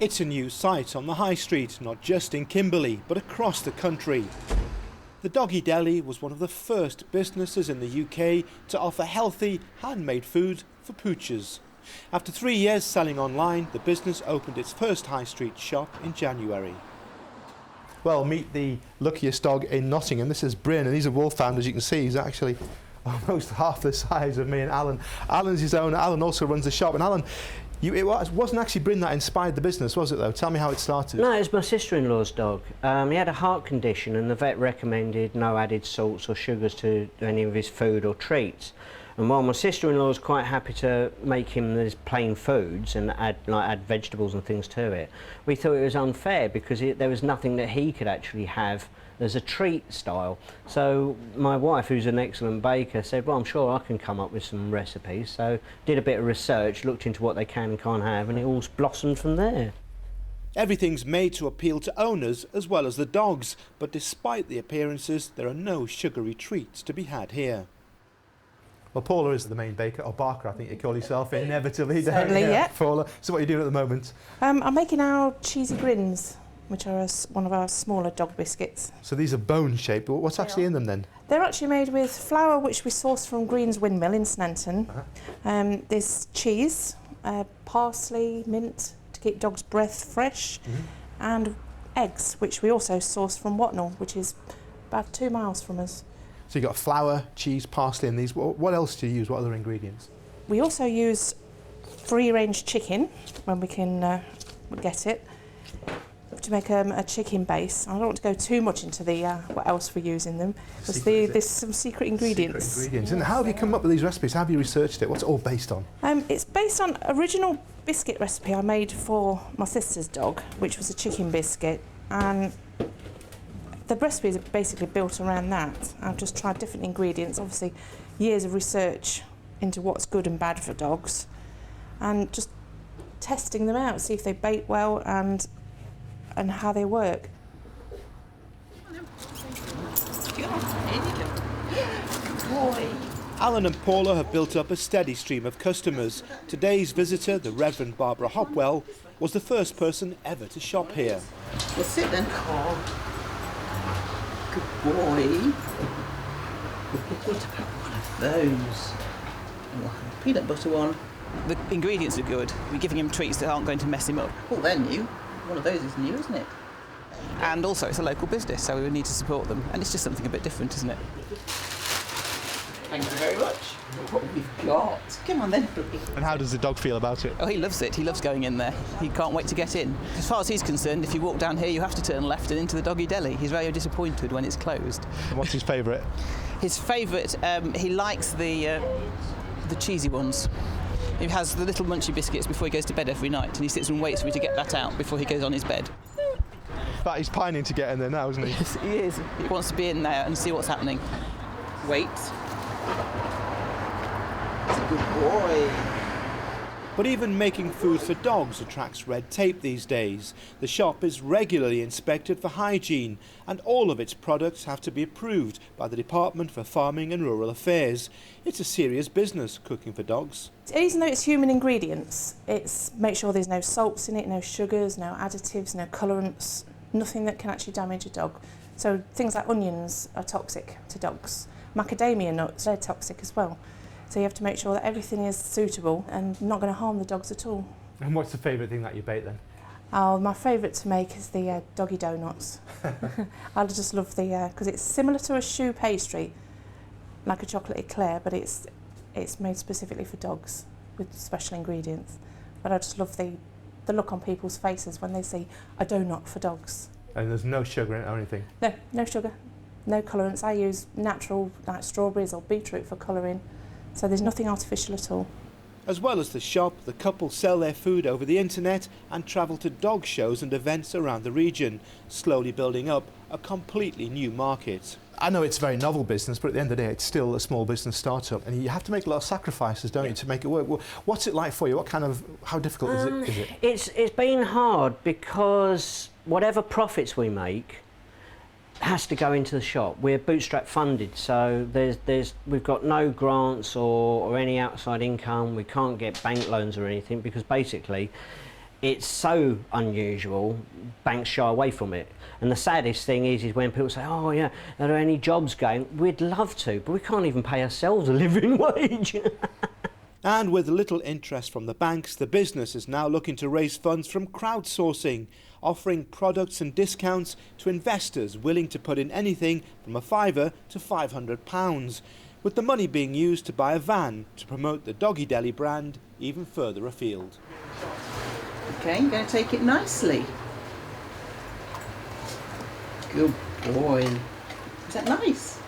It's a new site on the high street, not just in Kimberley, but across the country. The Doggy Deli was one of the first businesses in the UK to offer healthy, handmade food for poochers. After 3 years selling online, the business opened its first high street shop in January. Well, meet the luckiest dog in Nottingham. This is Bryn, and he's a wolfhound, as you can see. He's actually almost half the size of me and Alan. Alan's his owner. Alan also runs the shop. And Alan, it wasn't actually Bryn that inspired the business, was it, though? Tell me how it started. No, it was my sister-in-law's dog. He had a heart condition, and the vet recommended no added salts or sugars to any of his food or treats. And while my sister-in-law was quite happy to make him these plain foods and add vegetables and things to it, we thought it was unfair because there was nothing that he could actually have as a treat style. So my wife, who's an excellent baker, said, well, I'm sure I can come up with some recipes. So did a bit of research, looked into what they can and can't have, and it all blossomed from there. Everything's made to appeal to owners as well as the dogs, but despite the appearances, there are no sugary treats to be had here. Well, Paula is the main baker, or Barker, I think you call yourself, inevitably. Certainly, yeah. Paula. So what are you doing at the moment? I'm making our cheesy grins, which are one of our smaller dog biscuits. So these are bone-shaped. What's actually in them then? They're actually made with flour, which we source from Green's Windmill in Snanton. There's cheese, parsley, mint to keep dogs' breath fresh, and eggs, which we also source from Watnall, which is about 2 miles from us. So you've got flour, cheese, parsley and these. What else do you use? What other ingredients? We also use free-range chicken when we can get it to make a chicken base. I don't want to go too much into the what else we use in them because there's some secret ingredients. Secret ingredients. And how have you come up with these recipes? How have you researched it? What's it all based on? It's based on original biscuit recipe I made for my sister's dog, which was a chicken biscuit, and the recipe is basically built around that. I've just tried different ingredients, obviously years of research into what's good and bad for dogs, and just testing them out, see if they bake well and how they work. Alan and Paula have built up a steady stream of customers. Today's visitor, the Reverend Barbara Hopwell, was the first person ever to shop here. Well, sit then. Good boy. What about one of those? Oh, peanut butter one. The ingredients are good. We're giving him treats that aren't going to mess him up. Well, they're new. One of those is new, isn't it? And also it's a local business, so we would need to support them. And it's just something a bit different, isn't it? Thank you very much. What we've got. Come on then. And how does the dog feel about it? Oh, he loves it. He loves going in there. He can't wait to get in. As far as he's concerned, if you walk down here, you have to turn left and into the Doggy Deli. He's very disappointed when it's closed. And what's his favourite? His favourite, he likes the cheesy ones. He has the little munchy biscuits before he goes to bed every night, and he sits and waits for me to get that out before he goes on his bed. But he's pining to get in there now, isn't he? Yes, he is. He wants to be in there and see what's happening. Wait. That's a good boy. But even making food for dogs attracts red tape these days. The shop is regularly inspected for hygiene, and all of its products have to be approved by the Department for Farming and Rural Affairs. It's a serious business, cooking for dogs. Even though it's human ingredients, it's make sure there's no salts in it, no sugars, no additives, no colourants, nothing that can actually damage a dog. So things like onions are toxic to dogs. Macadamia nuts, they're toxic as well. So you have to make sure that everything is suitable and not going to harm the dogs at all. And what's the favourite thing that you bake then? Oh, my favourite to make is the doggy donuts. I just love the, because it's similar to a choux pastry, like a chocolate eclair, but it's made specifically for dogs with special ingredients. But I just love the look on people's faces when they see a donut for dogs. And there's no sugar in it or anything? No, no sugar, no colourants. I use natural, like strawberries or beetroot for colouring. So there's nothing artificial at all. As well as the shop, the couple sell their food over the internet and travel to dog shows and events around the region, slowly building up a completely new market. I know it's a very novel business, but at the end of the day, it's still a small business startup, and you have to make a lot of sacrifices, don't you, to make it work. What's it like for you? How difficult is it? It's been hard because whatever profits we make has to go into the shop. We're bootstrap funded, so we've got no grants or any outside income. We can't get bank loans or anything because basically it's so unusual, banks shy away from it. And the saddest thing is when people say, oh yeah, are there any jobs going? We'd love to, but we can't even pay ourselves a living wage. And with little interest from the banks, the business is now looking to raise funds from crowdsourcing, offering products and discounts to investors willing to put in anything from a £5 to £500, with the money being used to buy a van to promote the Doggy Deli brand even further afield. Okay, I'm going to take it nicely. Good boy. Is that nice?